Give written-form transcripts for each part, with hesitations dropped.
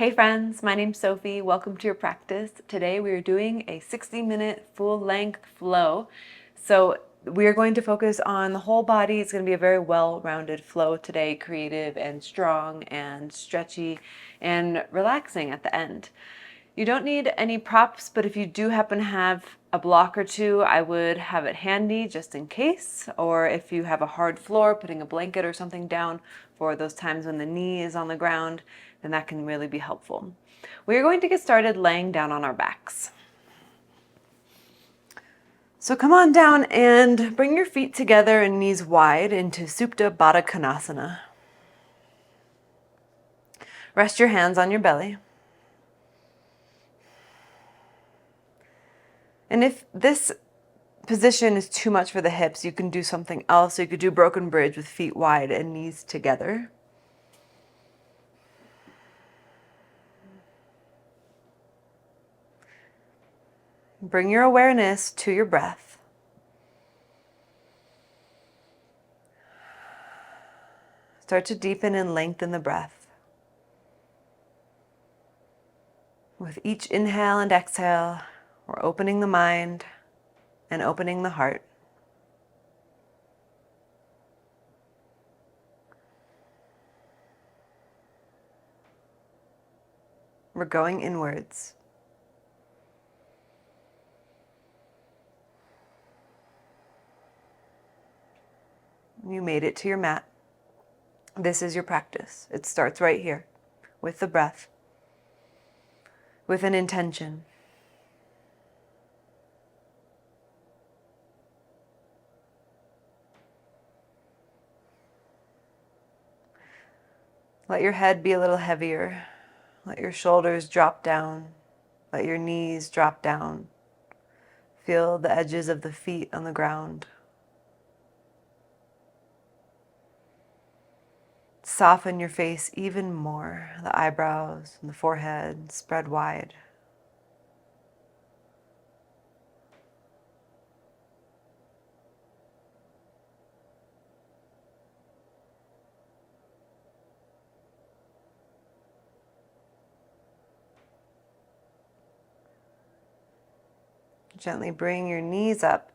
Hey friends, my name's Sophie. Welcome to your practice. Today we are doing a 60-minute full-length flow. So we are going to focus on the whole body. It's going to be a very well-rounded flow today, creative and strong and stretchy and relaxing at the end. You don't need any props, but if you do happen to have a block or two, I would have it handy just in case. Or if you have a hard floor, putting a blanket or something down for those times when the knee is on the ground, then that can really be helpful. We are going to get started laying down on our backs. So come on down and bring your feet together and knees wide into Supta Baddha Konasana. Rest your hands on your belly. And if this position is too much for the hips, you can do something else. So you could do broken bridge with feet wide and knees together. Bring your awareness to your breath. Start to deepen and lengthen the breath. With each inhale and exhale, we're opening the mind and opening the heart. We're going inwards. You made it to your mat. This is your practice. It starts right here with the breath, with an intention. Let your head be a little heavier. Let your shoulders drop down. Let your knees drop down. Feel the edges of the feet on the ground. Soften your face even more. The eyebrows and the forehead spread wide. Gently bring your knees up.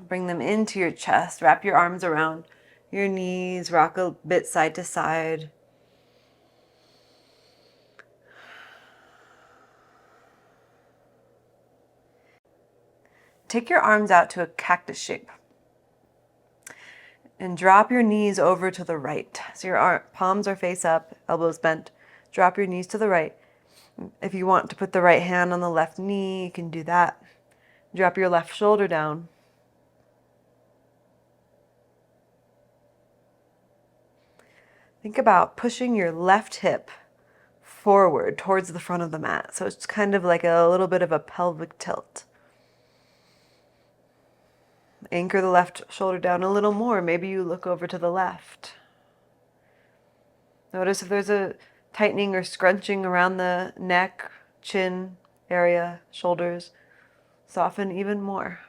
Bring them into your chest. Wrap your arms around your knees. Rock a bit side to side. Take your arms out to a cactus shape. And drop your knees over to the right. So your palms are face up, elbows bent. Drop your knees to the right. If you want to put the right hand on the left knee, you can do that. Drop your left shoulder down. Think about pushing your left hip forward towards the front of the mat. So it's kind of like a little bit of a pelvic tilt. Anchor the left shoulder down a little more. Maybe you look over to the left. Notice if there's a tightening or scrunching around the neck, chin area, shoulders. Soften even more.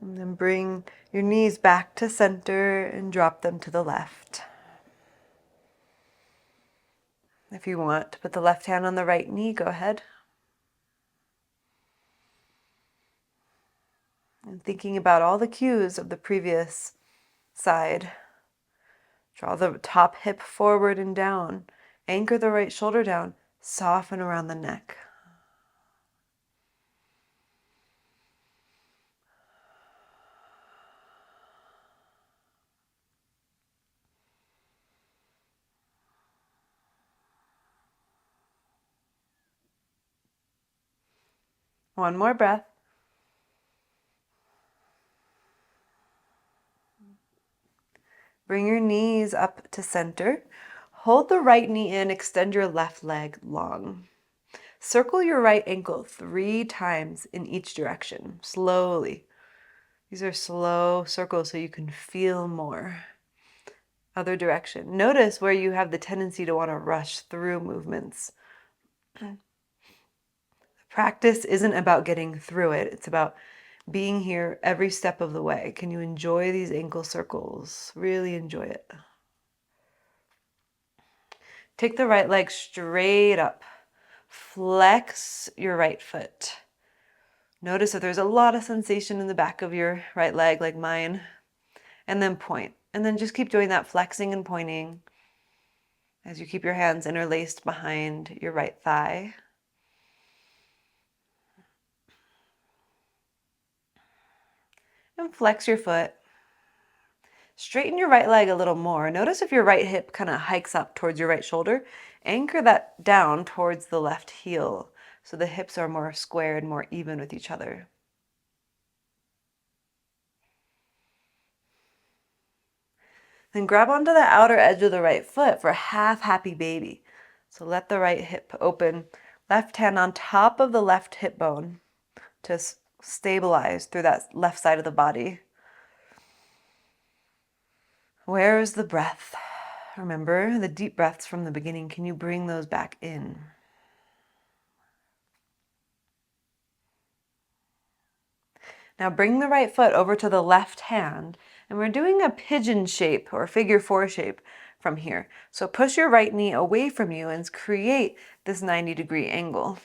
And then bring your knees back to center and drop them to the left. If you want to put the left hand on the right knee, go ahead. And thinking about all the cues of the previous side. Draw the top hip forward and down. Anchor the right shoulder down. Soften around the neck. One more breath. Bring your knees up to center. Hold the right knee in, extend your left leg long. Circle your right ankle 3 times in each direction, slowly. These are slow circles so you can feel more. Other direction. Notice where you have the tendency to want to rush through movements. Practice isn't about getting through it. It's about being here every step of the way. Can you enjoy these ankle circles? Really enjoy it. Take the right leg straight up. Flex your right foot. Notice that there's a lot of sensation in the back of your right leg, like mine. And then point. And then just keep doing that, flexing and pointing as you keep your hands interlaced behind your right thigh. And flex your foot. Straighten your right leg a little more. Notice if your right hip kind of hikes up towards your right shoulder. Anchor that down towards the left heel so the hips are more squared, more even with each other. Then grab onto the outer edge of the right foot for half happy baby. So let the right hip open. Left hand on top of the left hip bone to stabilize through that left side of the body. Where is the breath? Remember the deep breaths from the beginning. Can you bring those back in? Now bring the right foot over to the left hand, and we're doing a pigeon shape or figure 4 shape from here. So push your right knee away from you and create this 90-degree angle.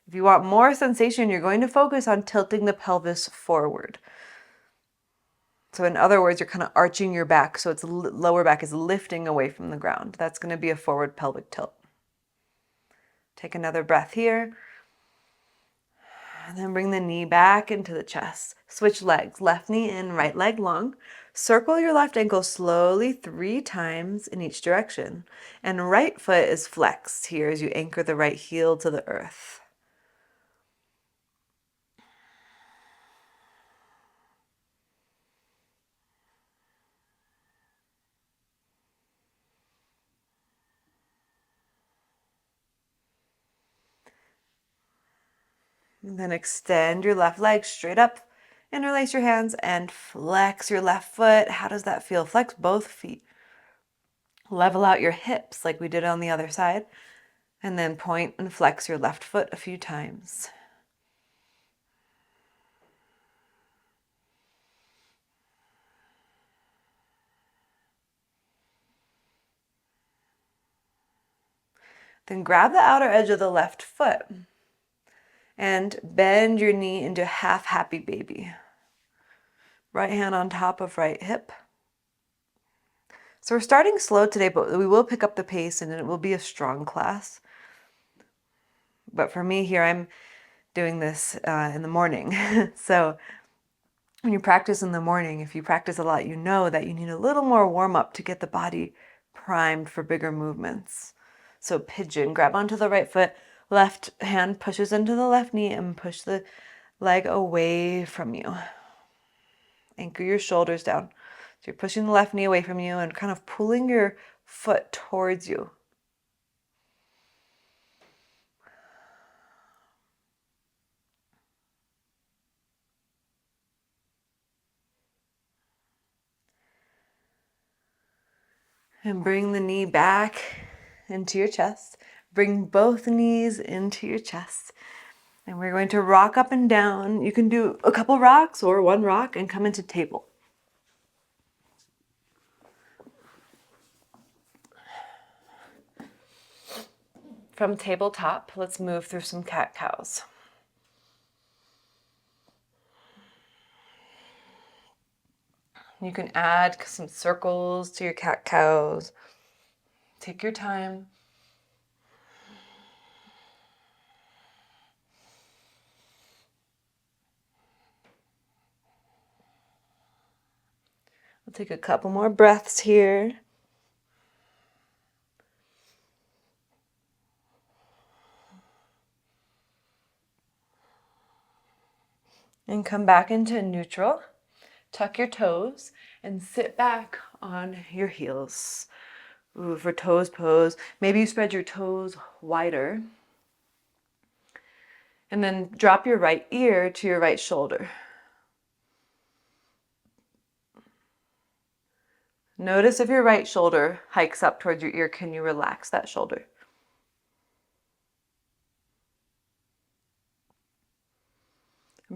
If you want more sensation, you're going to focus on tilting the pelvis forward. So in other words, you're kind of arching your back, so its lower back is lifting away from the ground. That's going to be a forward pelvic tilt. Take another breath here. And then bring the knee back into the chest. Switch legs, left knee in, right leg long. Circle your left ankle slowly 3 times in each direction. And right foot is flexed here as you anchor the right heel to the earth. And then extend your left leg straight up. Interlace your hands and flex your left foot. How does that feel? Flex both feet. Level out your hips like we did on the other side. And then point and flex your left foot a few times. Then grab the outer edge of the left foot and bend your knee into half happy baby. Right hand on top of right hip. So we're starting slow today, but we will pick up the pace and it will be a strong class. But for me here, I'm doing this in the morning. So when you practice in the morning, if you practice a lot, you know that you need a little more warm up to get the body primed for bigger movements. So pigeon, grab onto the right foot, left hand pushes into the left knee and push the leg away from you. Anchor your shoulders down. So you're pushing the left knee away from you and kind of pulling your foot towards you. And bring the knee back into your chest. Bring both knees into your chest. And we're going to rock up and down. You can do a couple rocks or one rock and come into table. From tabletop, let's move through some cat-cows. You can add some circles to your cat-cows. Take your time. We'll take a couple more breaths here. And come back into neutral. Tuck your toes and sit back on your heels. Ooh, for toes pose, maybe you spread your toes wider. And then drop your right ear to your right shoulder. Notice if your right shoulder hikes up towards your ear, can you relax that shoulder?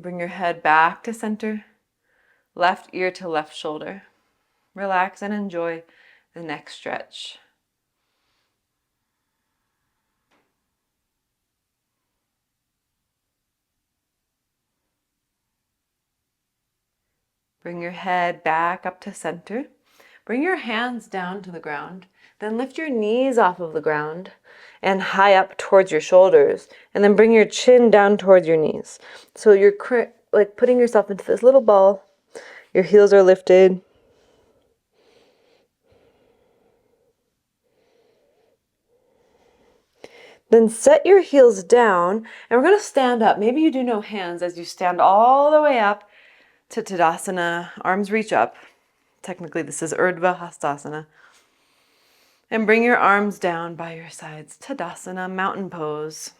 Bring your head back to center, left ear to left shoulder. Relax and enjoy the next stretch. Bring your head back up to center. Bring your hands down to the ground. Then lift your knees off of the ground and high up towards your shoulders. And then bring your chin down towards your knees. So you're like putting yourself into this little ball. Your heels are lifted. Then set your heels down, and we're going to stand up. Maybe you do no hands as you stand all the way up to Tadasana. Arms reach up. Technically, this is Urdhva Hastasana. And bring your arms down by your sides. Tadasana, mountain pose.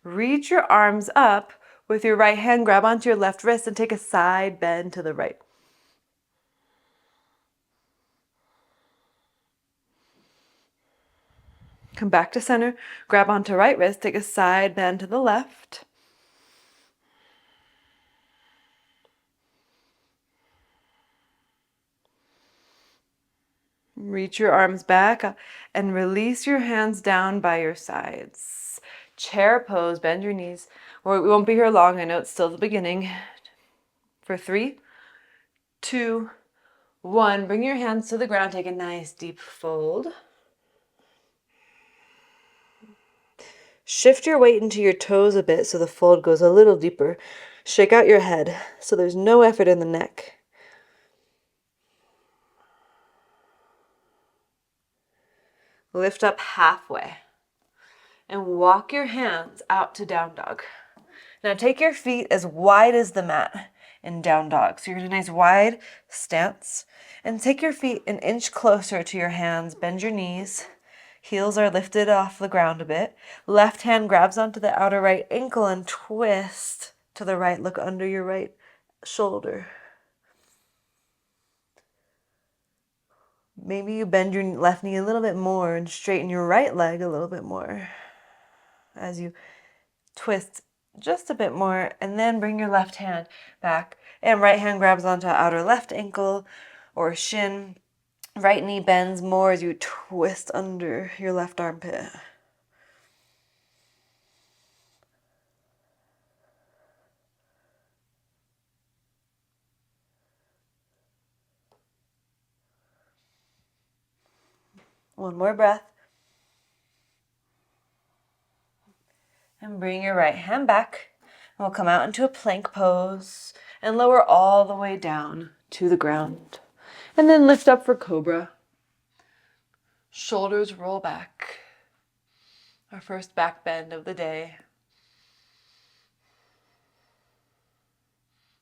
Reach your arms up with your right hand. Grab onto your left wrist and take a side bend to the right. Come back to center, grab onto right wrist, take a side bend to the left. Reach your arms back and release your hands down by your sides. Chair pose, bend your knees. We won't be here long, I know it's still the beginning. For 3, 2, 1, bring your hands to the ground, take a nice deep fold. Shift your weight into your toes a bit so the fold goes a little deeper. Shake out your head so there's no effort in the neck. Lift up halfway and walk your hands out to down dog. Now take your feet as wide as the mat in down dog. So you're in a nice wide stance. And take your feet an inch closer to your hands. Bend your knees. Heels are lifted off the ground a bit. Left hand grabs onto the outer right ankle and twist to the right. Look under your right shoulder. Maybe you bend your left knee a little bit more and straighten your right leg a little bit more as you twist just a bit more, and then bring your left hand back and right hand grabs onto outer left ankle or shin. Right knee bends more as you twist under your left armpit. One more breath. And bring your right hand back. And we'll come out into a plank pose and lower all the way down to the ground. And then lift up for cobra. Shoulders roll back. Our first back bend of the day.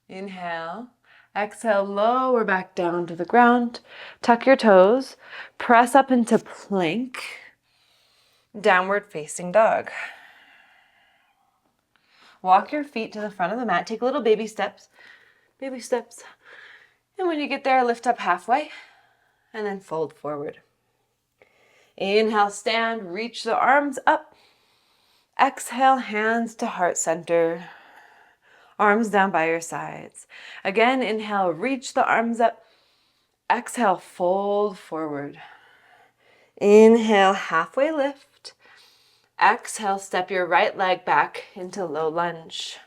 Inhale. Exhale, lower back down to the ground. Tuck your toes. Press up into plank. Downward facing dog. Walk your feet to the front of the mat. Take little baby steps. Baby steps. And when you get there, lift up halfway and then fold forward. Inhale, stand, reach the arms up. Exhale, hands to heart center. Arms down by your sides. Again, inhale, reach the arms up. Exhale, fold forward. Inhale, halfway lift. Exhale, step your right leg back into low lunge.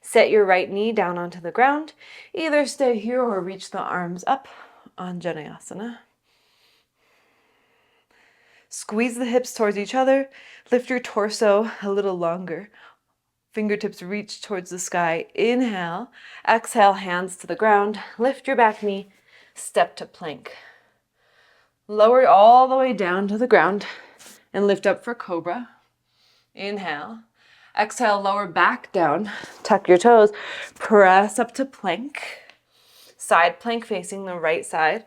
Set your right knee down onto the ground. Either stay here or reach the arms up on Janayasana. Squeeze the hips towards each other. Lift your torso a little longer. Fingertips reach towards the sky. Inhale. Exhale, hands to the ground. Lift your back knee. Step to plank. Lower all the way down to the ground and lift up for cobra. Inhale. Exhale, lower back down. Tuck your toes. Press up to plank. Side plank facing the right side.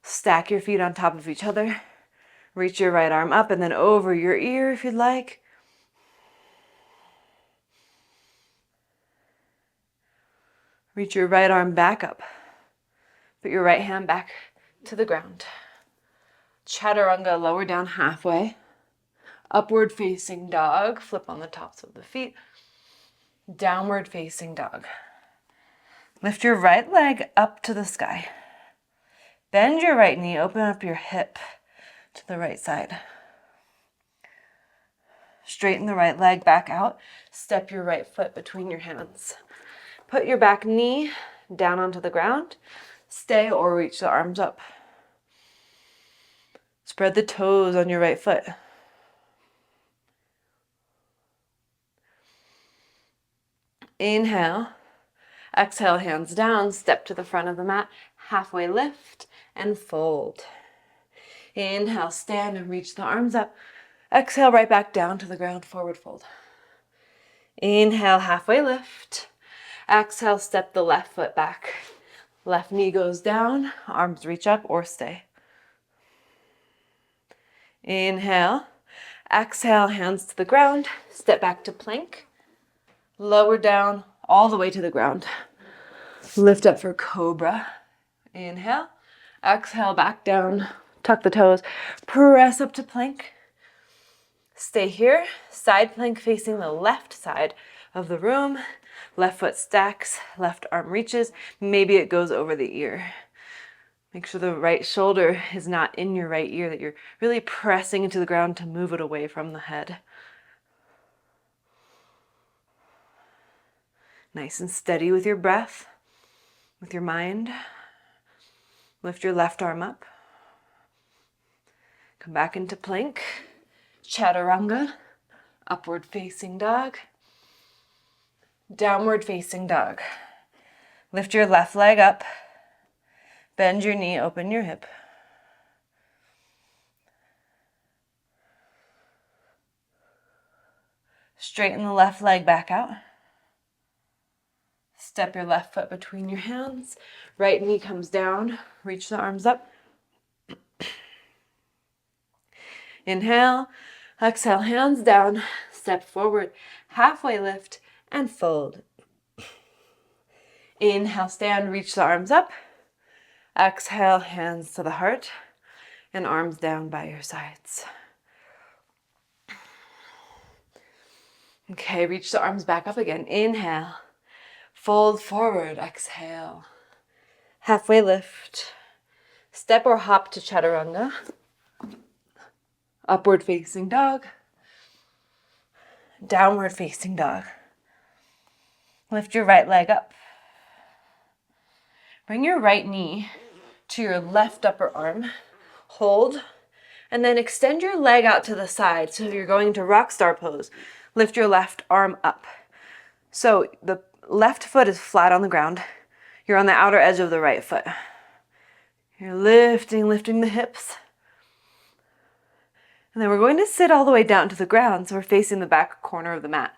Stack your feet on top of each other. Reach your right arm up and then over your ear if you'd like. Reach your right arm back up. Put your right hand back to the ground. Chaturanga, lower down halfway. Upward facing dog, flip on the tops of the feet. Downward facing dog. Lift your right leg up to the sky. Bend your right knee, open up your hip to the right side. Straighten the right leg back out. Step your right foot between your hands. Put your back knee down onto the ground. Stay or reach the arms up. Spread the toes on your right foot. Inhale. Exhale, hands down. Step to the front of the mat. Halfway lift and fold. Inhale, stand and reach the arms up. Exhale, right back down to the ground, forward fold. Inhale, halfway lift. Exhale, step the left foot back. Left knee goes down, arms reach up or stay. Inhale. Exhale, hands to the ground. Step back to plank. Lower down all the way to the ground. Lift up for cobra. Inhale. Exhale, back down. Tuck the toes. Press up to plank. Stay here. Side plank facing the left side of the room. Left foot stacks. Left arm reaches. Maybe it goes over the ear. Make sure the right shoulder is not in your right ear, that you're really pressing into the ground to move it away from the head. Nice and steady with your breath, with your mind. Lift your left arm up. Come back into plank. Chaturanga. Upward facing dog. Downward facing dog. Lift your left leg up. Bend your knee, open your hip. Straighten the left leg back out. Step your left foot between your hands. Right knee comes down. Reach the arms up. Inhale. Exhale, hands down. Step forward. Halfway lift and fold. Inhale, stand, reach the arms up. Exhale, hands to the heart and arms down by your sides. Okay, reach the arms back up again. Inhale, fold forward, exhale. Halfway lift. Step or hop to chaturanga. Upward facing dog. Downward facing dog. Lift your right leg up. Bring your right knee to your left upper arm. Hold. And then extend your leg out to the side. So if you're going to rock star pose, lift your left arm up. So the left foot is flat on the ground. You're on the outer edge of the right foot. You're lifting the hips. And then we're going to sit all the way down to the ground. So we're facing the back corner of the mat.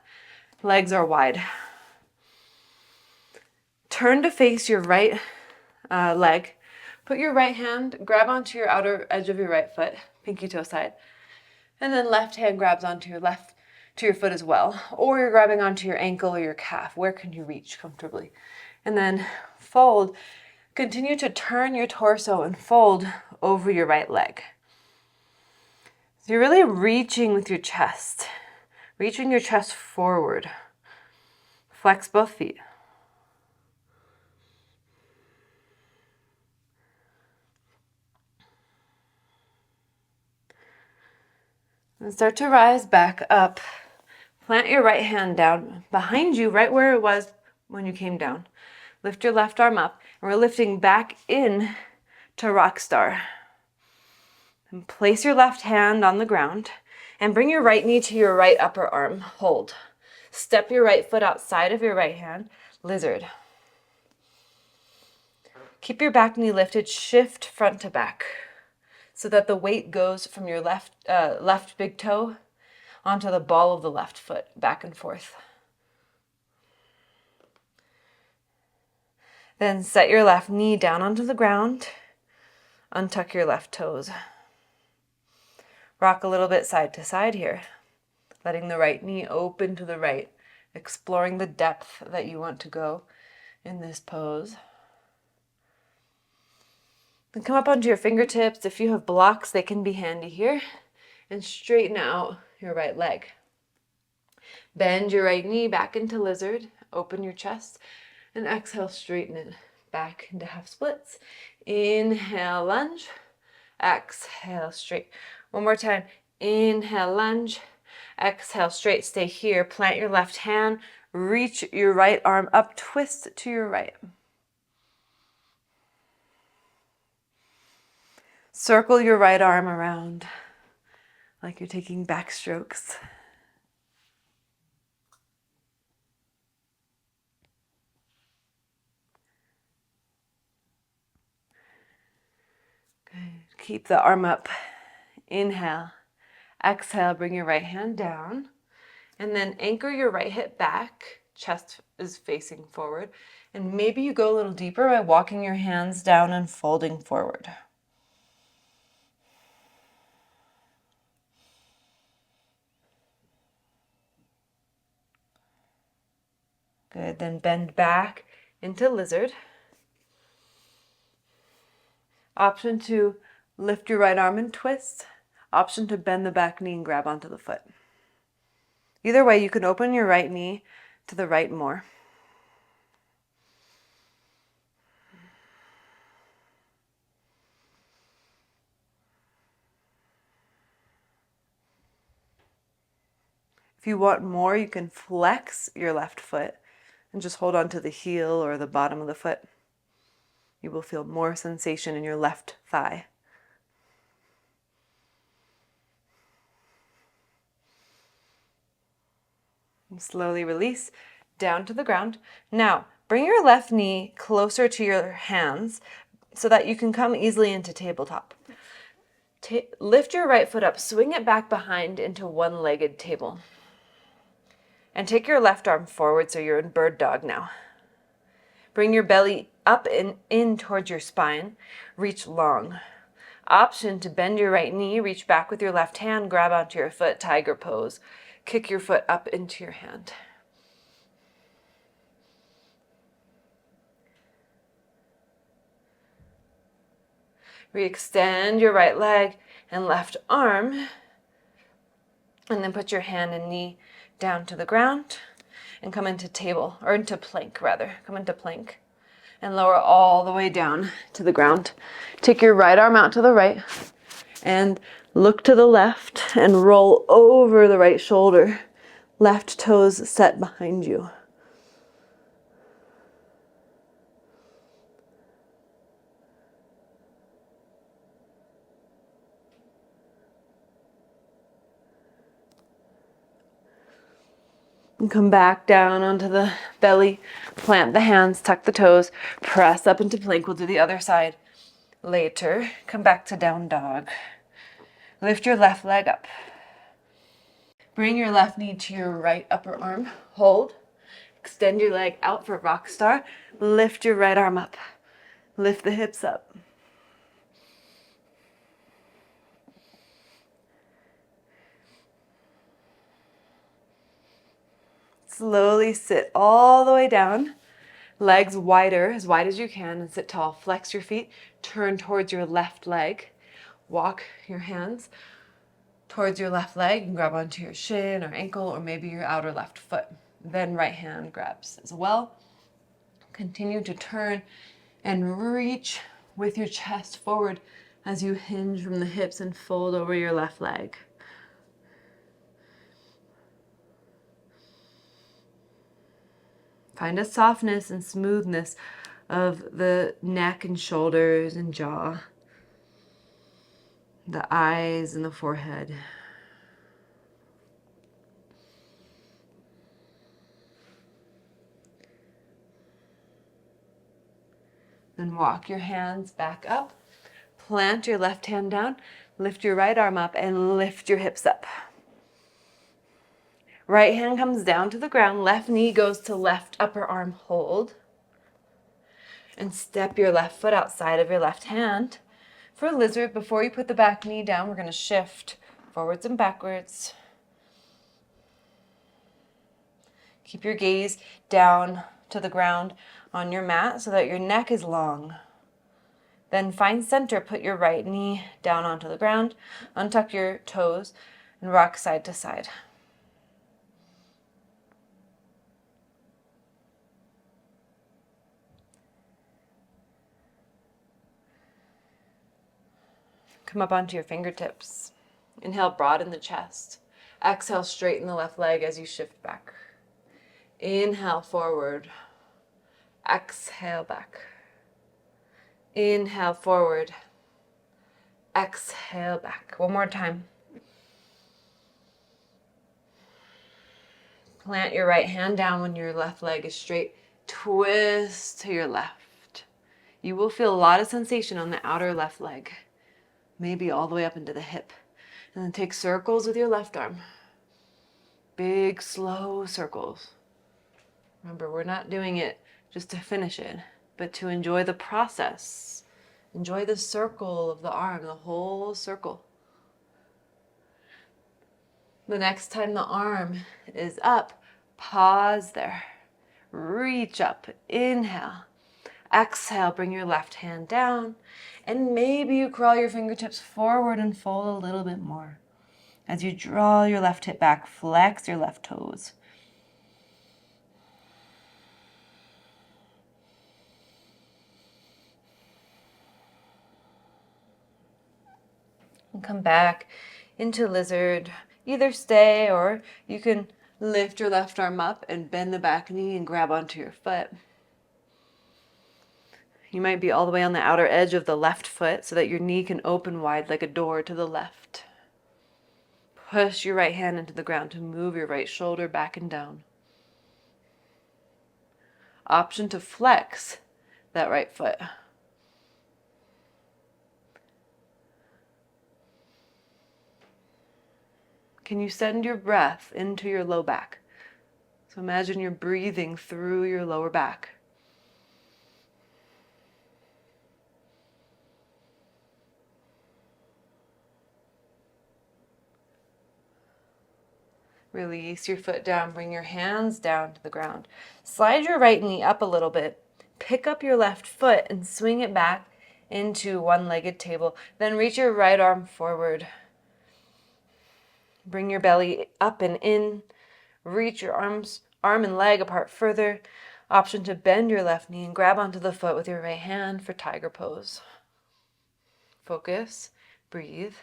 Legs are wide. Turn to face your right leg. Put your right hand, grab onto your outer edge of your right foot, pinky toe side. And then left hand grabs onto your foot as well. Or you're grabbing onto your ankle or your calf. Where can you reach comfortably? And then fold. Continue to turn your torso and fold over your right leg. So you're really reaching with your chest. Reaching your chest forward. Flex both feet. And start to rise back up. Plant your right hand down behind you, right where it was when you came down. Lift your left arm up, and we're lifting back in to rock star. And place your left hand on the ground, and bring your right knee to your right upper arm. Hold. Step your right foot outside of your right hand. Lizard. Keep your back knee lifted. Shift front to back, so that the weight goes from your left big toe onto the ball of the left foot, back and forth. Then set your left knee down onto the ground. Untuck your left toes. Rock a little bit side to side here, letting the right knee open to the right, exploring the depth that you want to go in this pose. Then come up onto your fingertips. If you have blocks, they can be handy here. And straighten out your right leg. Bend your right knee back into lizard. Open your chest. And exhale, straighten it back into half splits. Inhale, lunge. Exhale, straight. One more time. Inhale, lunge. Exhale, straight. Stay here. Plant your left hand. Reach your right arm up. Twist to your right. Circle your right arm around like you're taking backstrokes. Good. Keep the arm up. Inhale. Exhale, bring your right hand down. And then anchor your right hip back. Chest is facing forward. And maybe you go a little deeper by walking your hands down and folding forward. Good. Then bend back into lizard. Option to lift your right arm and twist. Option to bend the back knee and grab onto the foot. Either way, you can open your right knee to the right more. If you want more, you can flex your left foot and just hold on to the heel or the bottom of the foot. You will feel more sensation in your left thigh. And slowly release down to the ground. Now, bring your left knee closer to your hands so that you can come easily into tabletop. Lift your right foot up, swing it back behind into one-legged table. And take your left arm forward so you're in bird dog now. Bring your belly up and in towards your spine. Reach long. Option to bend your right knee, reach back with your left hand, grab onto your foot, tiger pose. Kick your foot up into your hand. Re-extend your right leg and left arm. And then put your hand and knee down to the ground and come into table, or into plank rather. Come into plank and lower all the way down to the ground. Take your right arm out to the right and look to the left and roll over the right shoulder. Left toes set behind you. And come back down onto the belly, plant the hands, tuck the toes, press up into plank. We'll do the other side later. Come back to down dog. Lift your left leg up. Bring your left knee to your right upper arm. Hold. Extend your leg out for rock star. Lift your right arm up. Lift the hips up. Slowly sit all the way down. Legs wider, as wide as you can, and sit tall. Flex your feet. Turn towards your left leg. Walk your hands towards your left leg and grab onto your shin or ankle or maybe your outer left foot. Then right hand grabs as well. Continue to turn and reach with your chest forward as you hinge from the hips and fold over your left leg. Find a softness and smoothness of the neck and shoulders and jaw, the eyes and the forehead. Then walk your hands back up, plant your left hand down, lift your right arm up and lift your hips up. Right hand comes down to the ground, left knee goes to left upper arm, hold. And step your left foot outside of your left hand. For lizard, before you put the back knee down, we're going to shift forwards and backwards. Keep your gaze down to the ground on your mat so that your neck is long. Then find center, put your right knee down onto the ground, untuck your toes, and rock side to side. Come up onto your fingertips. Inhale, broaden the chest. Exhale, straighten the left leg as you shift back. Inhale, forward. Exhale, back. Inhale, forward. Exhale, back. One more time. Plant your right hand down when your left leg is straight. Twist to your left. You will feel a lot of sensation on the outer left leg, maybe all the way up into the hip. And then take circles with your left arm. Big, slow circles. Remember, we're not doing it just to finish it, but to enjoy the process. Enjoy the circle of the arm, the whole circle. The next time the arm is up, pause there. Reach up, inhale. Exhale, bring your left hand down, and maybe you crawl your fingertips forward and fold a little bit more. As you draw your left hip back, flex your left toes. And come back into lizard. Either stay or you can lift your left arm up and bend the back knee and grab onto your foot. You might be all the way on the outer edge of the left foot so that your knee can open wide like a door to the left. Push your right hand into the ground to move your right shoulder back and down. Option to flex that right foot. Can you send your breath into your low back? So imagine you're breathing through your lower back. Release your foot down, bring your hands down to the ground. Slide your right knee up a little bit. Pick up your left foot and swing it back into one-legged table. Then reach your right arm forward. Bring your belly up and in. Reach your arm and leg apart further. Option to bend your left knee and grab onto the foot with your right hand for tiger pose. Focus, breathe.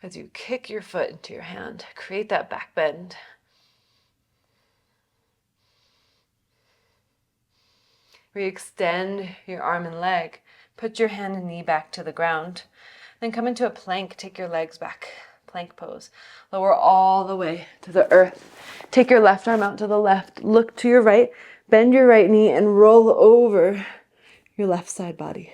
As you kick your foot into your hand, create that back bend. Re-extend your arm and leg. Put your hand and knee back to the ground. Then come into a plank. Take your legs back. Plank pose. Lower all the way to the earth. Take your left arm out to the left. Look to your right. Bend your right knee and roll over your left side body.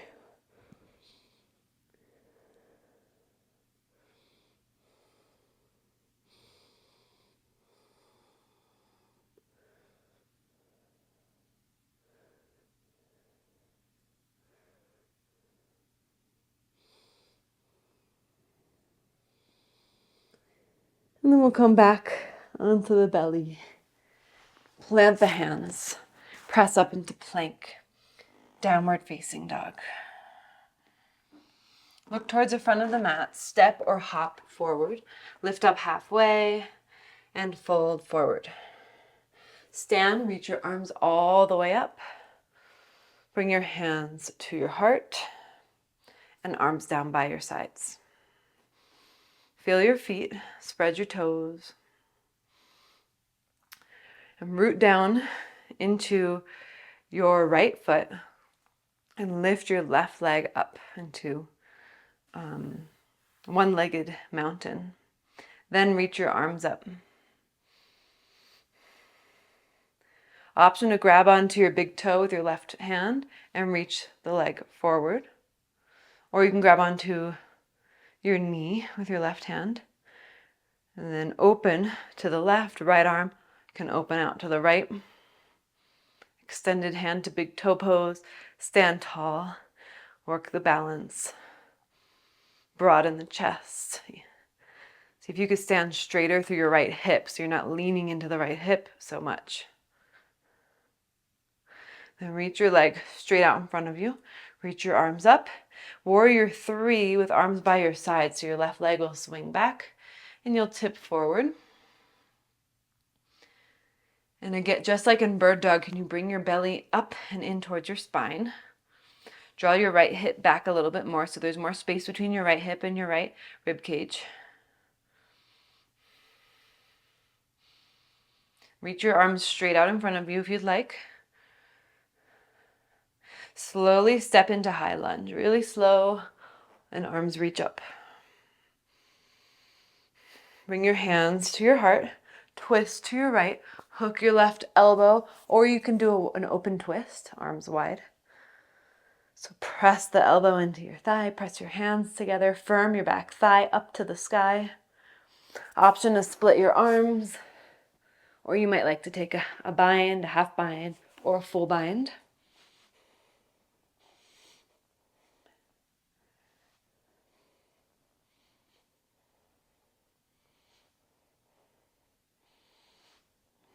And then we'll come back onto the belly. Plant the hands. Press up into plank. Downward facing dog. Look towards the front of the mat. Step or hop forward. Lift up halfway and fold forward. Stand, reach your arms all the way up. Bring your hands to your heart and arms down by your sides. Feel your feet, spread your toes, and root down into your right foot and lift your left leg up into one-legged mountain. Then reach your arms up. Option to grab onto your big toe with your left hand and reach the leg forward. Or you can grab onto your knee with your left hand and then open to the left. Right arm can open out to the right. Extended hand to big toe pose. Stand tall. Work the balance. Broaden the chest. See if you could stand straighter through your right hip so you're not leaning into the right hip so much. Then reach your leg straight out in front of you. Reach your arms up. Warrior 3 with arms by your side, so your left leg will swing back and you'll tip forward. And again, just like in bird dog, can you bring your belly up and in towards your spine? Draw your right hip back a little bit more so there's more space between your right hip and your right rib cage. Reach your arms straight out in front of you if you'd like. Slowly step into high lunge, really slow, and arms reach up. Bring your hands to your heart, twist to your right, hook your left elbow, or you can do an open twist, arms wide. So press the elbow into your thigh, press your hands together, firm your back thigh up to the sky. Option to split your arms, or you might like to take a bind, a half bind, or a full bind.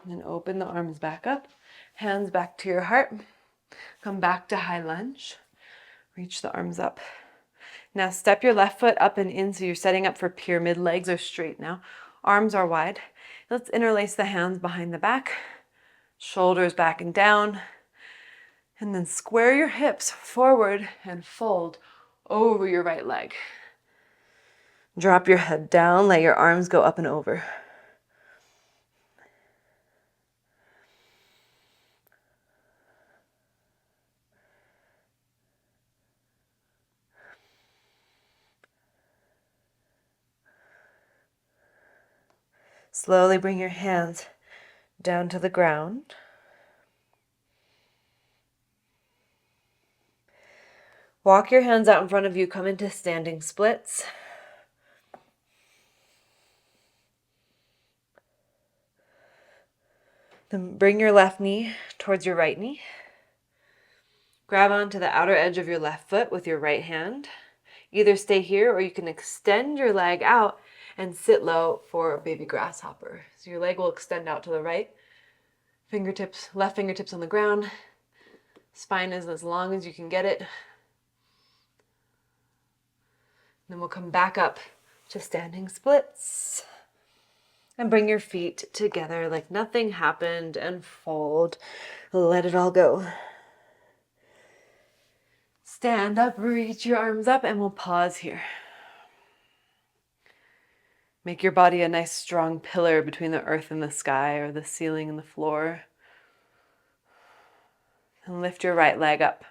And then open the arms back up, hands back to your heart. Come back to high lunge. Reach the arms up. Now step your left foot up and in so you're setting up for pyramid. Legs are straight now. Arms are wide. Let's interlace the hands behind the back. Shoulders back and down. And then square your hips forward and fold over your right leg. Drop your head down. Let your arms go up and over. Slowly bring your hands down to the ground. Walk your hands out in front of you, come into standing splits. Then bring your left knee towards your right knee. Grab onto the outer edge of your left foot with your right hand. Either stay here or you can extend your leg out and sit low for a baby grasshopper. So your leg will extend out to the right. Fingertips, left fingertips on the ground. Spine is as long as you can get it. Then we'll come back up to standing splits. And bring your feet together like nothing happened and fold. Let it all go. Stand up, reach your arms up, and we'll pause here. Make your body a nice strong pillar between the earth and the sky, or the ceiling and the floor. And lift your right leg up.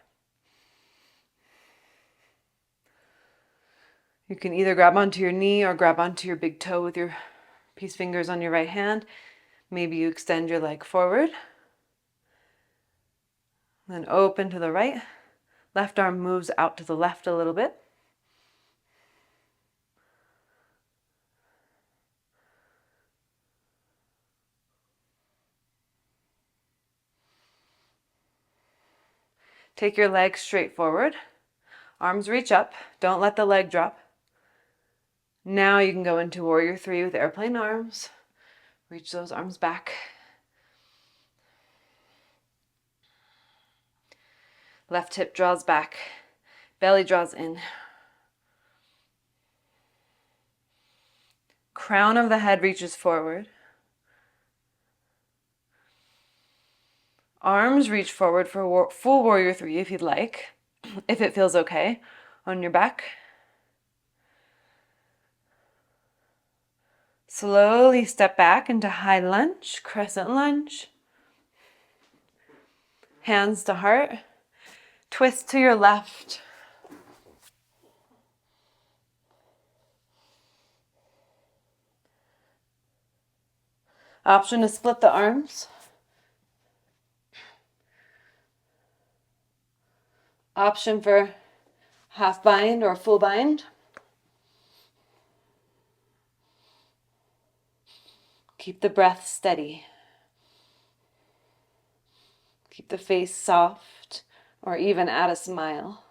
You can either grab onto your knee or grab onto your big toe with your peace fingers on your right hand. Maybe you extend your leg forward. Then open to the right. Left arm moves out to the left a little bit. Take your leg straight forward. Arms reach up. Don't let the leg drop. Now you can go into Warrior 3 with airplane arms. Reach those arms back. Left hip draws back. Belly draws in. Crown of the head reaches forward. Arms reach forward for full Warrior 3 if you'd like, if it feels okay on your back. Slowly step back into high lunge, crescent lunge. Hands to heart. Twist to your left. Option to split the arms. Option for half bind or full bind. Keep the breath steady. Keep the face soft or even add a smile.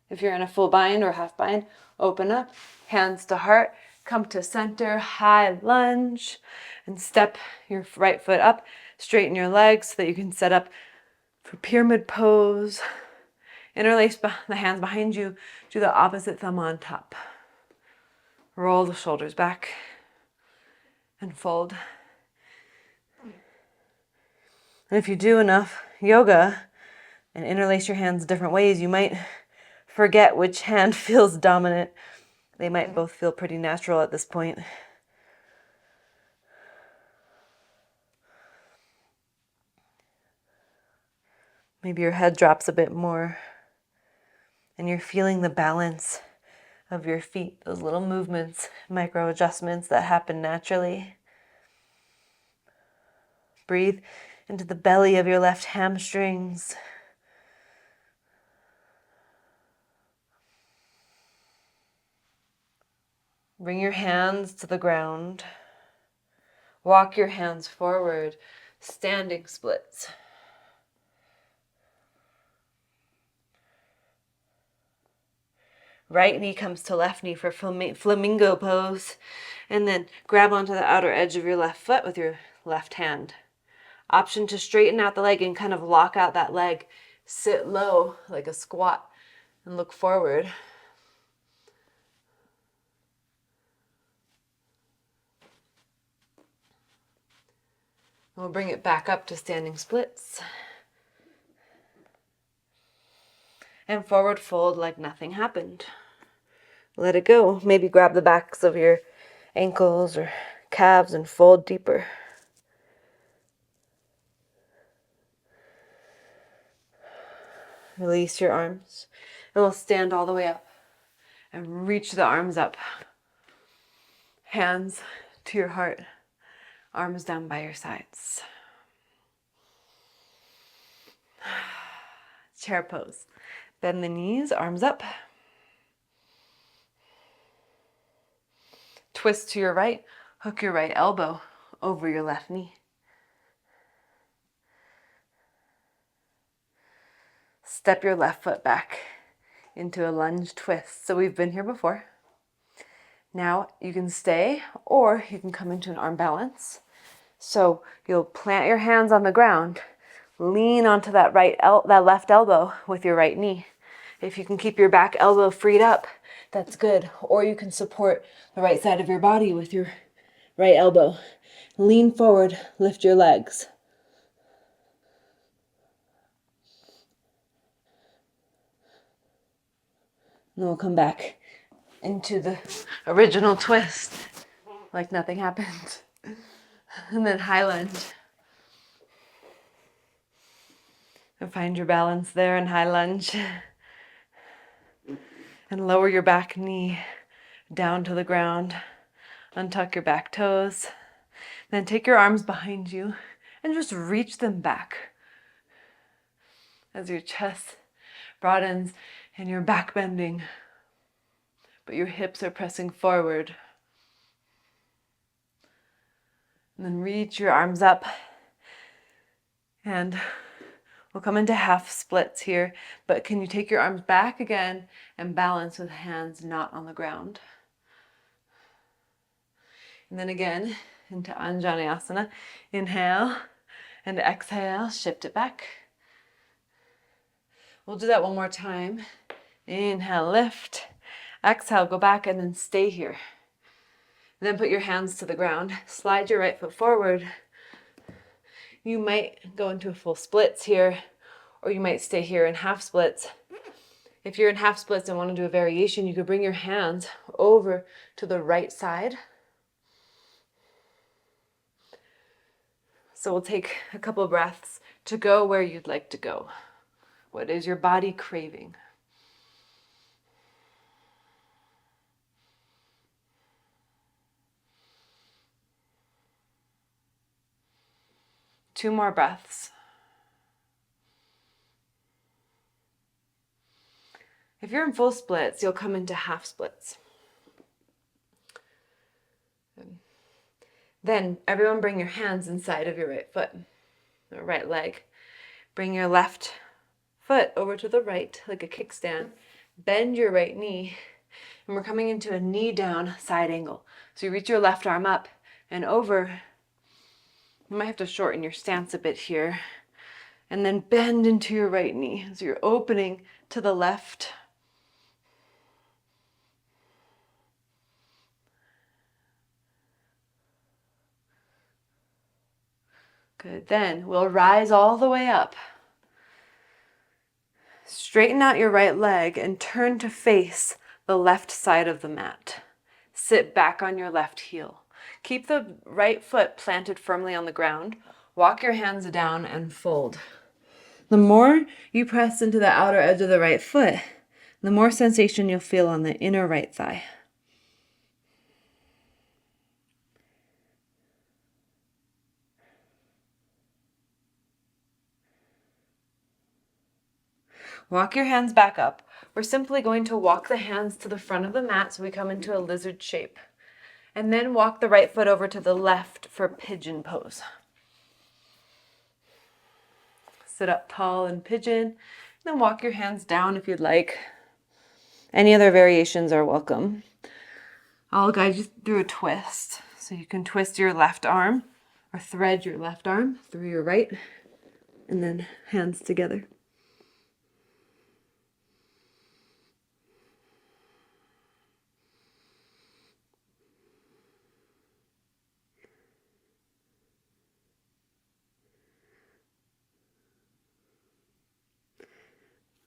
If you're in a full bind or half bind, open up, hands to heart, come to center, high lunge, and step your right foot up, straighten your legs so that you can set up for pyramid pose. Interlace the hands behind you, do the opposite thumb on top. Roll the shoulders back and fold. And if you do enough, yoga and interlace your hands different ways, you might forget which hand feels dominant. They might both feel pretty natural at this point. Maybe your head drops a bit more and you're feeling the balance of your feet, those little movements, micro adjustments that happen naturally. Breathe into the belly of your left hamstrings. Bring your hands to the ground. Walk your hands forward, standing splits. Right knee comes to left knee for flamingo pose. And then grab onto the outer edge of your left foot with your left hand. Option to straighten out the leg and kind of lock out that leg. Sit low like a squat and look forward. We'll bring it back up to standing splits. And forward fold like nothing happened. Let it go. Maybe grab the backs of your ankles or calves and fold deeper. Release your arms. And we'll stand all the way up and reach the arms up. Hands to your heart. Arms down by your sides. Chair pose. Bend the knees, arms up. Twist to your right. Hook your right elbow over your left knee. Step your left foot back into a lunge twist. So we've been here before. Now you can stay or you can come into an arm balance. So you'll plant your hands on the ground, lean onto that left elbow with your right knee. If you can keep your back elbow freed up, that's good. Or you can support the right side of your body with your right elbow. Lean forward, lift your legs. And then we'll come back into the original twist, like nothing happened. And then high lunge. And find your balance there in high lunge. And lower your back knee down to the ground. Untuck your back toes. Then take your arms behind you and just reach them back as your chest broadens and your back bending, but your hips are pressing forward. And then reach your arms up and we'll come into half splits here, but can you take your arms back again and balance with hands not on the ground? And then again into Anjaneyasana. Inhale and exhale, shift it back. We'll do that one more time. Inhale, lift. Exhale, go back and then stay here. Then put your hands to the ground. Slide your right foot forward. You might go into a full splits here, or you might stay here in half splits. If you're in half splits and want to do a variation, you could bring your hands over to the right side. So we'll take a couple of breaths to go where you'd like to go. What is your body craving? Two more breaths. If you're in full splits, you'll come into half splits. Then everyone bring your hands inside of your right foot, or right leg. Bring your left foot over to the right like a kickstand. Bend your right knee, and we're coming into a knee down side angle. So you reach your left arm up and over. You might have to shorten your stance a bit here. And then bend into your right knee. So you're opening to the left. Good. Then we'll rise all the way up. Straighten out your right leg and turn to face the left side of the mat. Sit back on your left heel. Keep the right foot planted firmly on the ground. Walk your hands down and fold. The more you press into the outer edge of the right foot, the more sensation you'll feel on the inner right thigh. Walk your hands back up. We're simply going to walk the hands to the front of the mat so we come into a lizard shape. And then walk the right foot over to the left for pigeon pose. Sit up tall in pigeon, then walk your hands down if you'd like. Any other variations are welcome. I'll guide you through a twist. So you can twist your left arm or thread your left arm through your right and then hands together.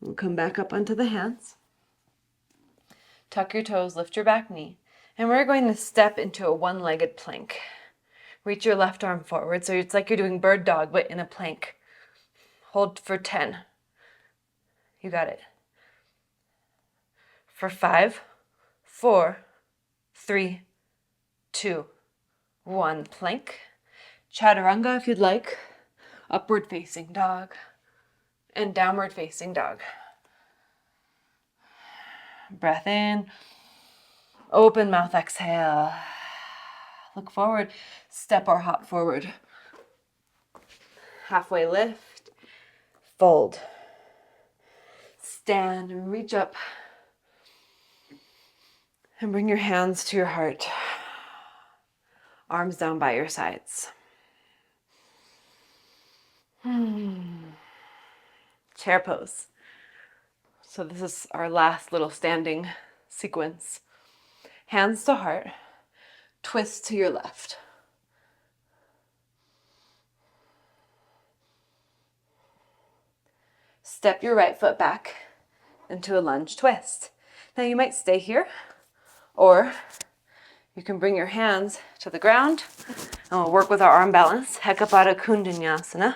We'll come back up onto the hands. Tuck your toes, lift your back knee, and we're going to step into a one-legged plank. Reach your left arm forward, so it's like you're doing bird dog, but in a plank. Hold for 10. You got it. For 5, 4, 3, 2, 1, plank. Chaturanga if you'd like. Upward facing dog. And downward facing dog. Breath in. Open mouth, exhale. Look forward. Step or hop forward. Halfway lift. Fold. Stand and reach up. And bring your hands to your heart. Arms down by your sides. Chair pose. So this is our last little standing sequence. Hands to heart. Twist to your left. Step your right foot back into a lunge twist. Now you might stay here, or you can bring your hands to the ground and we'll work with our arm balance. Hekapada Kundanyasana.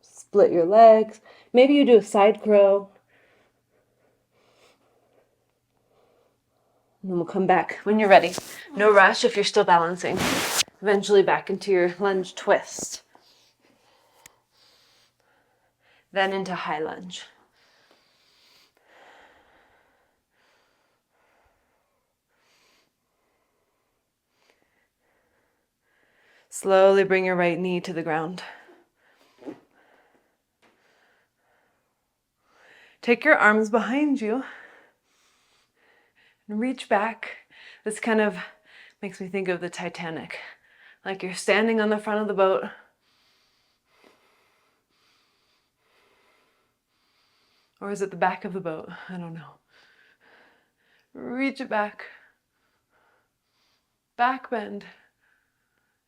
Split your legs. Maybe you do a side crow. And then we'll come back when you're ready. No rush if you're still balancing. Eventually back into your lunge twist. Then into high lunge. Slowly bring your right knee to the ground. Take your arms behind you and reach back. This kind of makes me think of the Titanic. Like you're standing on the front of the boat. Or is it the back of the boat? I don't know. Reach it back. Back bend.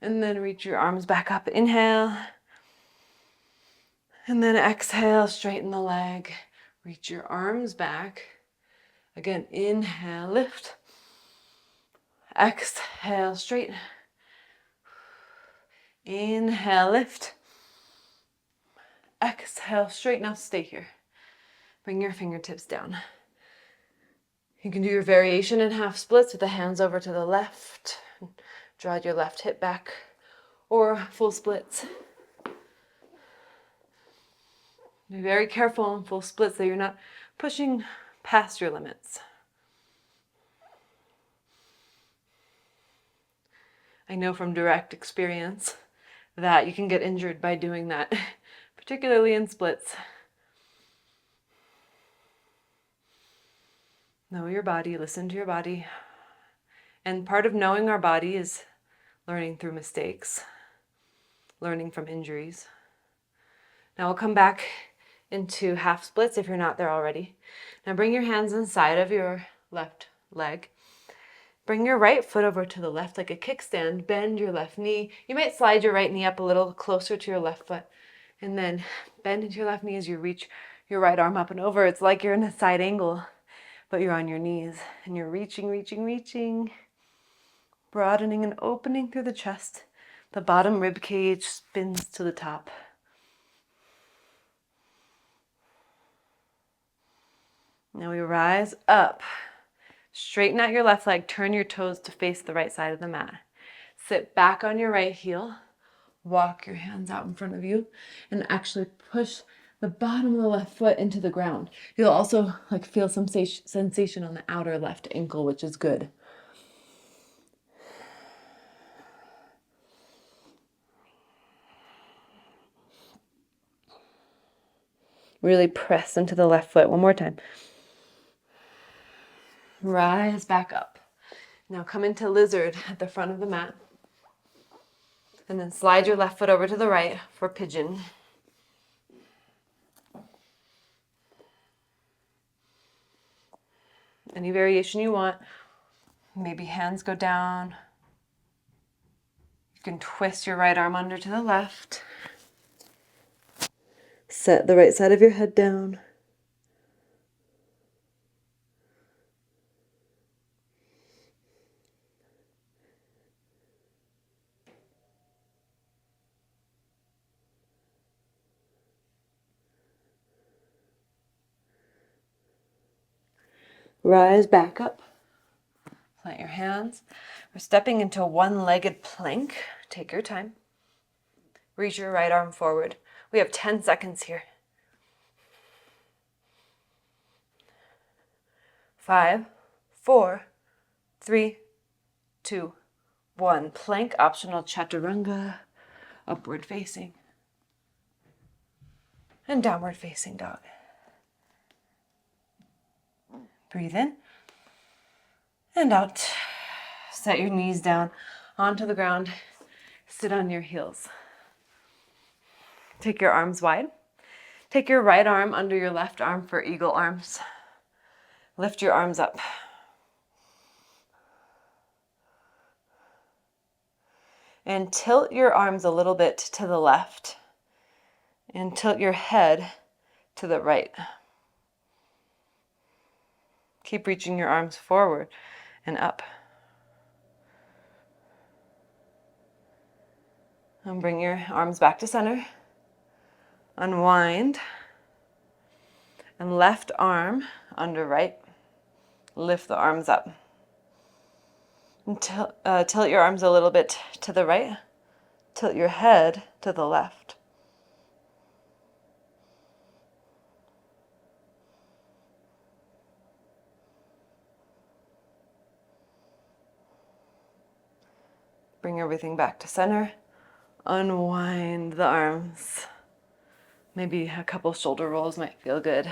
And then reach your arms back up. Inhale. And then exhale, straighten the leg. Reach your arms back. Again, inhale, lift. Exhale, straighten. Inhale, lift. Exhale, straight. Now stay here. Bring your fingertips down. You can do your variation in half splits with the hands over to the left. Draw your left hip back, or full splits. Be very careful in full splits that you're not pushing past your limits. I know from direct experience that you can get injured by doing that, particularly in splits. Know your body, listen to your body. And part of knowing our body is learning through mistakes, learning from injuries. Now we'll come back into half splits if you're not there already. Now bring your hands inside of your left leg. Bring your right foot over to the left like a kickstand. Bend your left knee. You might slide your right knee up a little closer to your left foot. And then bend into your left knee as you reach your right arm up and over. It's like you're in a side angle, but you're on your knees. And you're reaching, reaching, reaching. Broadening and opening through the chest. The bottom rib cage spins to the top. Now we rise up. Straighten out your left leg. Turn your toes to face the right side of the mat. Sit back on your right heel. Walk your hands out in front of you and actually push the bottom of the left foot into the ground. You'll also feel some sensation on the outer left ankle, which is good. Really press into the left foot. One more time. Rise back up. Now come into lizard at the front of the mat. And then slide your left foot over to the right for pigeon. Any variation you want. Maybe hands go down. You can twist your right arm under to the left. Set the right side of your head down. Rise back up. Plant your hands. We're stepping into a one-legged plank. Take your time. Reach your right arm forward. We have 10 seconds here. 5, 4, 3, 2, 1. Plank, optional chaturanga, upward facing, and downward facing dog. Breathe in and out. Set your knees down onto the ground. Sit on your heels. Take your arms wide. Take your right arm under your left arm for eagle arms. Lift your arms up. And tilt your arms a little bit to the left. And tilt your head to the right. Keep reaching your arms forward and up. And bring your arms back to center. Unwind. And left arm under right. Lift the arms up. And tilt your arms a little bit to the right. Tilt your head to the left. Bring everything back to center. Unwind the arms. Maybe a couple shoulder rolls might feel good.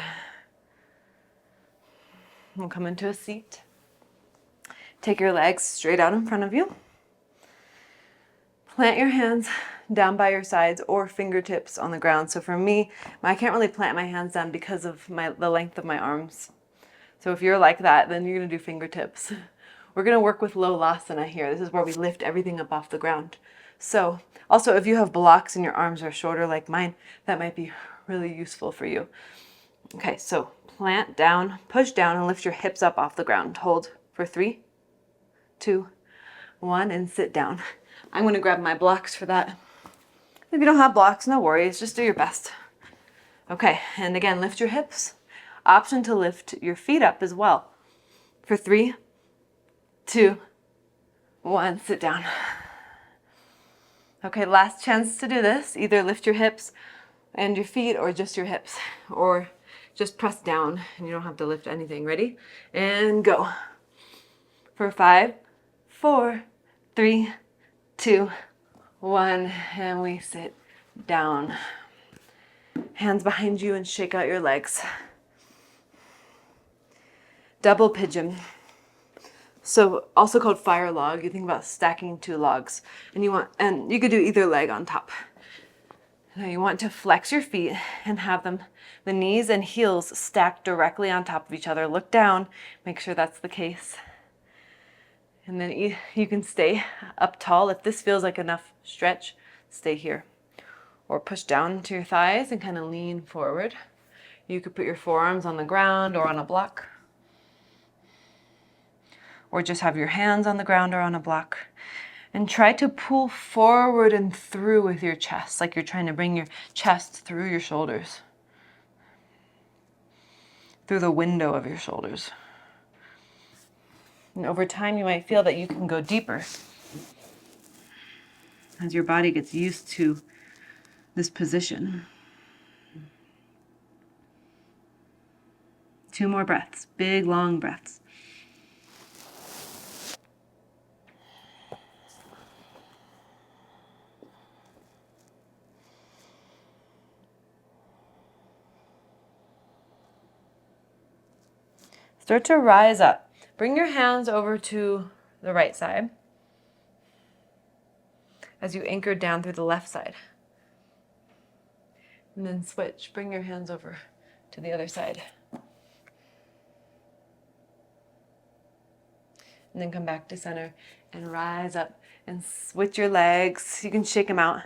We'll come into a seat. Take your legs straight out in front of you. Plant your hands down by your sides or fingertips on the ground. So for me, I can't really plant my hands down because of the length of my arms. So if you're like that, then you're going to do fingertips. We're going to work with low lasana here. This is where we lift everything up off the ground. So also, if you have blocks and your arms are shorter like mine, that might be really useful for you. Okay, so plant down, push down, and lift your hips up off the ground. Hold for 3, 2, 1, and sit down. I'm going to grab my blocks for that. If you don't have blocks, no worries. Just do your best. Okay, and again, lift your hips. Option to lift your feet up as well. For 3, 2, 1, sit down. Okay, last chance to do this. Either lift your hips and your feet or just your hips. Or just press down and you don't have to lift anything. Ready? And go. For 5, 4, 3, 2, 1. And we sit down. Hands behind you and shake out your legs. Double pigeon. So also called fire log. You think about stacking 2 logs, and you could do either leg on top. Now you want to flex your feet and have the knees and heels stacked directly on top of each other. Look down, make sure that's the case. And then you can stay up tall. If this feels like enough stretch, stay here. Or push down to your thighs and kind of lean forward. You could put your forearms on the ground or on a block. Or just have your hands on the ground or on a block. And try to pull forward and through with your chest, like you're trying to bring your chest through your shoulders. Through the window of your shoulders. And over time, you might feel that you can go deeper as your body gets used to this position. 2 more breaths, big, long breaths. Start to rise up. Bring your hands over to the right side as you anchor down through the left side. And then switch. Bring your hands over to the other side. And then come back to center and rise up and switch your legs. You can shake them out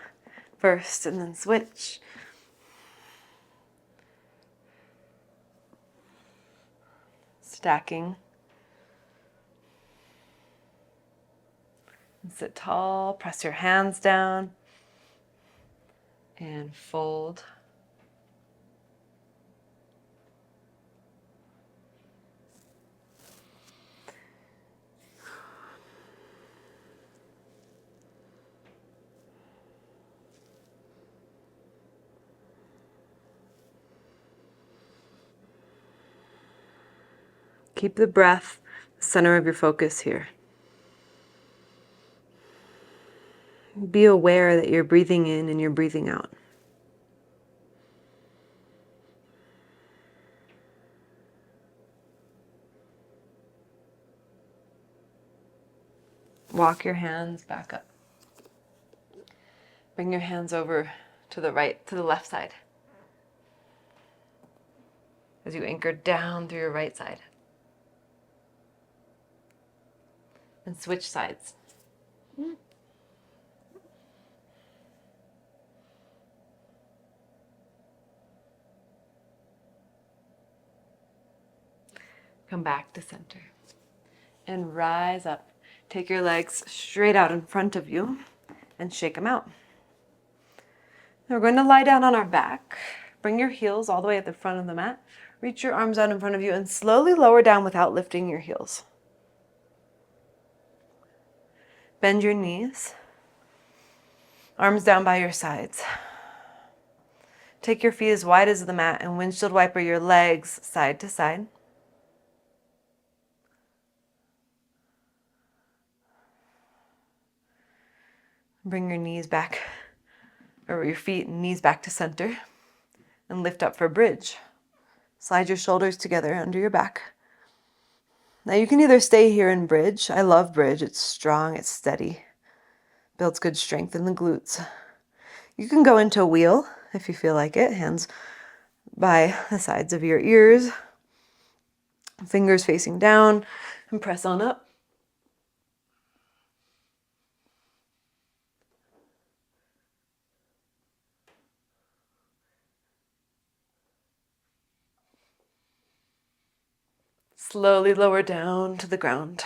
first and then switch. Stacking. And sit tall, press your hands down, and fold. Keep the breath the center of your focus here. Be aware that you're breathing in and you're breathing out. Walk your hands back up. Bring your hands over to the left side. As you anchor down through your right side. And switch sides. Come back to center. And rise up. Take your legs straight out in front of you and shake them out. Now we're going to lie down on our back. Bring your heels all the way at the front of the mat. Reach your arms out in front of you and slowly lower down without lifting your heels. Bend your knees. Arms down by your sides. Take your feet as wide as the mat and windshield wiper your legs side to side. Bring your knees back, or your feet and knees back to center, and lift up for bridge. Slide your shoulders together under your back. Now you can either stay here in bridge. I love bridge. It's strong, it's steady, builds good strength in the glutes. You can go into wheel if you feel like it, hands by the sides of your ears, fingers facing down, and press on up. Slowly lower down to the ground.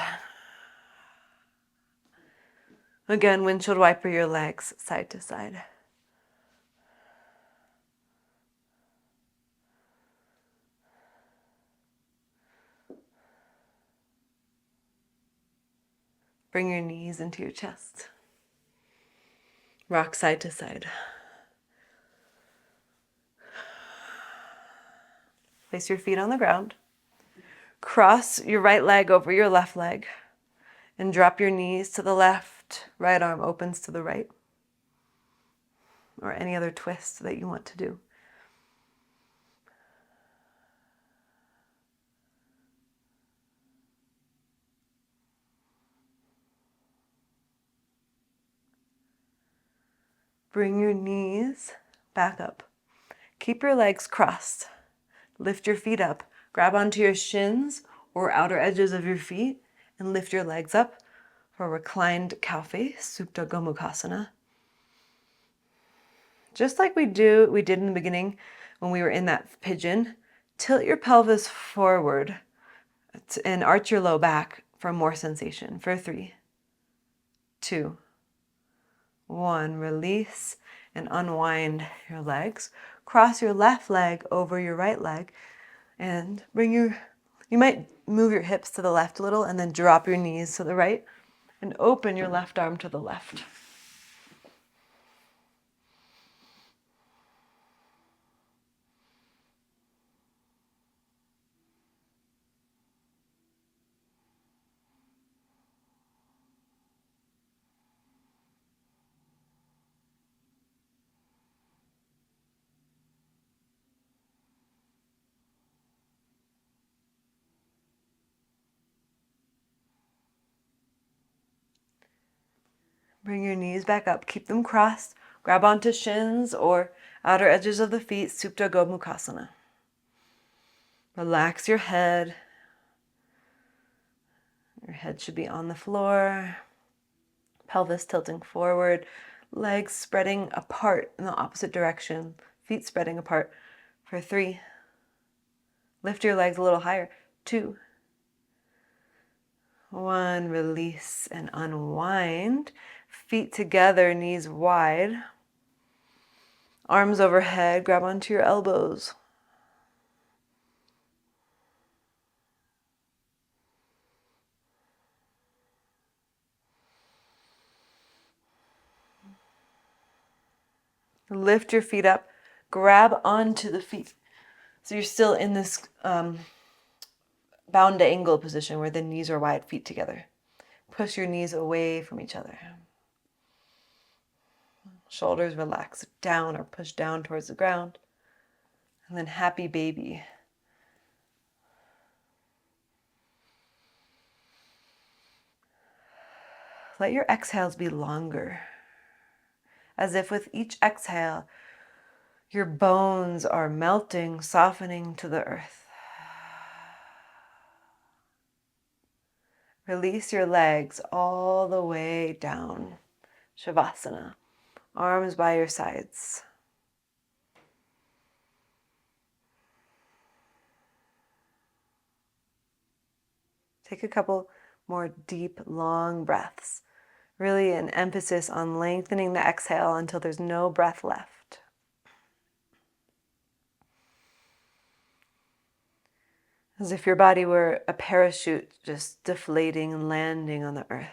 Again, windshield wiper your legs side to side. Bring your knees into your chest. Rock side to side. Place your feet on the ground. Cross your right leg over your left leg and drop your knees to the left. Right arm opens to the right. Or any other twist that you want to do. Bring your knees back up. Keep your legs crossed. Lift your feet up. Grab onto your shins or outer edges of your feet and lift your legs up. For reclined cow face, Supta Gomukhasana. Just like we did in the beginning when we were in that pigeon, tilt your pelvis forward and arch your low back for more sensation. For 3, 2, 1. Release and unwind your legs. Cross your left leg over your right leg and you might move your hips to the left a little and then drop your knees to the right and open your left arm to the left. Bring your knees back up. Keep them crossed. Grab onto shins or outer edges of the feet, Supta Gomukhasana. Relax your head. Your head should be on the floor. Pelvis tilting forward. Legs spreading apart in the opposite direction. Feet spreading apart. For 3. Lift your legs a little higher. 2, 1. Release and unwind. Feet together, knees wide. Arms overhead, grab onto your elbows. Lift your feet up, grab onto the feet. So you're still in this bound to angle position where the knees are wide, feet together. Push your knees away from each other. Shoulders relax down or push down towards the ground. And then happy baby. Let your exhales be longer. As if with each exhale, your bones are melting, softening to the earth. Release your legs all the way down. Shavasana. Arms by your sides. Take a couple more deep, long breaths. Really an emphasis on lengthening the exhale until there's no breath left. As if your body were a parachute just deflating and landing on the earth.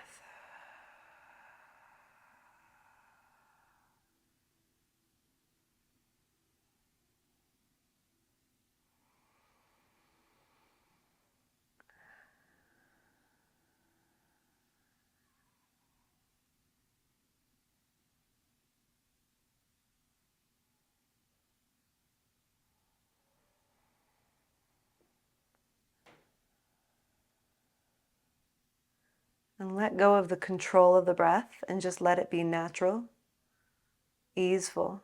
And let go of the control of the breath and just let it be natural, easeful.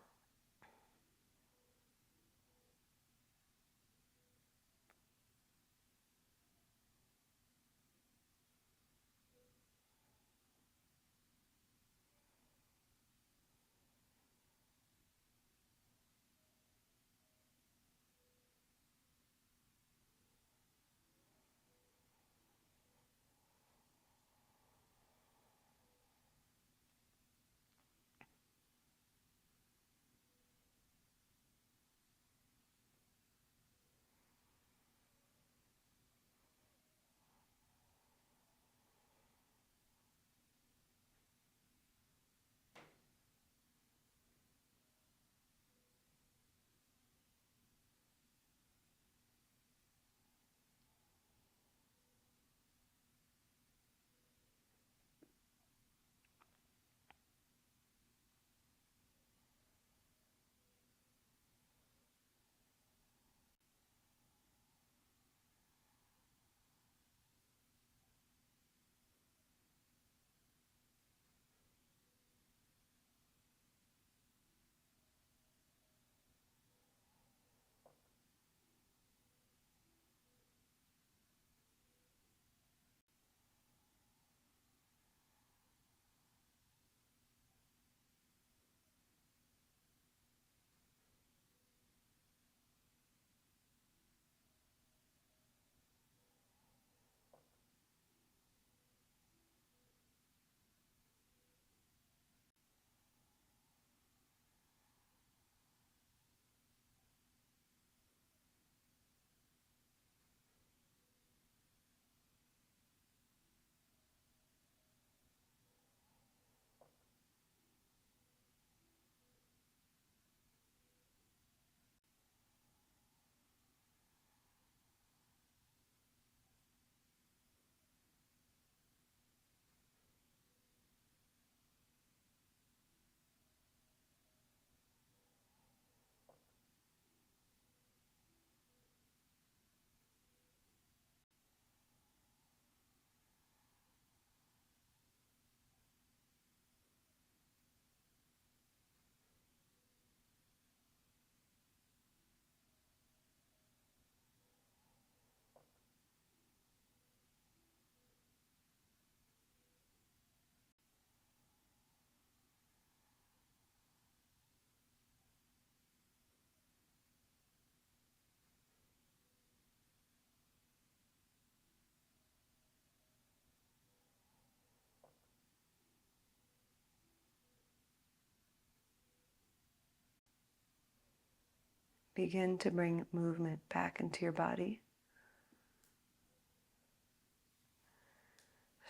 begin to bring movement back into your body.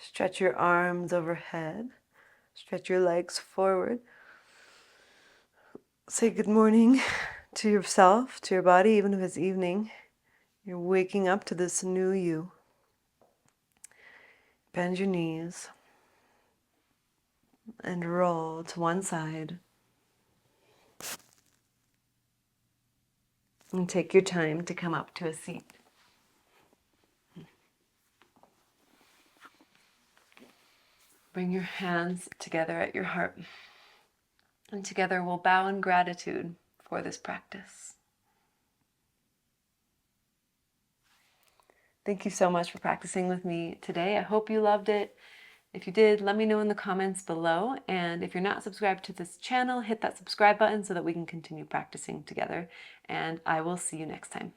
Stretch your arms overhead. Stretch your legs forward. Say good morning to yourself, to your body, even if it's evening. You're waking up to this new you. Bend your knees and roll to one side. And take your time to come up to a seat. Bring your hands together at your heart. And together we'll bow in gratitude for this practice. Thank you so much for practicing with me today. I hope you loved it. If you did, let me know in the comments below. And if you're not subscribed to this channel, hit that subscribe button so that we can continue practicing together. And I will see you next time.